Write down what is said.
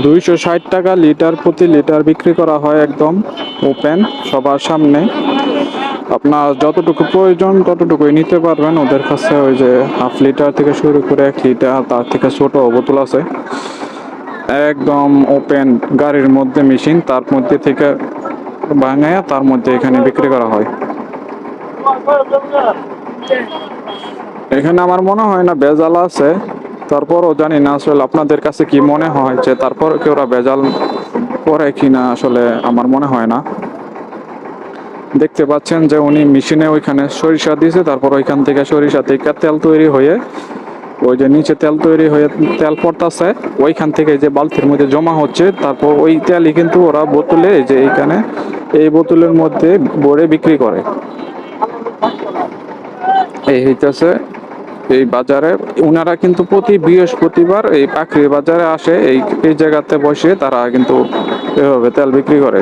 260 টাকা লিটার, প্রতি লিটার বিক্রি করা হয় একদম ওপেন সবার সামনে। আপনার যতটুকু প্রয়োজন ততটুকুই নিতে পারবেন ওদের কাছে। ওই যে হাফ লিটার থেকে শুরু করে 1 লিটার, তার থেকে ছোট বোতল আছে। একদম ওপেন গাড়ির মধ্যে মেশিন, তার মধ্যে থেকে ভাঙায়া তার মধ্যে এখানে বিক্রি করা হয়। এখানে আমার মনে হয় না ভেজাল আছে, তারপরও জানি না আসলে আপনাদের কাছে কি মনে হয় যে তারপর কি ওরা ভেজাল করে কিনা, আসলে আমার মনে হয় না। দেখতে পাচ্ছেন যে উনি মেশিনে ওইখানে সরিষা দিয়েছে, তারপর ওইখান থেকে সরিষা থেকে তেল তৈরি হয়ে ওই যে নিচে তেল তৈরি হয়ে তেল পড়তেছে, ওইখান থেকে যে বালতির মধ্যে জমা হচ্ছে, তারপর ওই তেলই কিন্তু ওরা বোতলে যে এইখানে এই বোতলের মধ্যে ভরে বিক্রি করে। এই হইতেছে এই বাজারে। ওনারা কিন্তু প্রতি বৃহস্পতিবার এই পাখরি বাজারে আসে, এই এই জায়গাতে বসে তারা কিন্তু এভাবে তেল বিক্রি করে।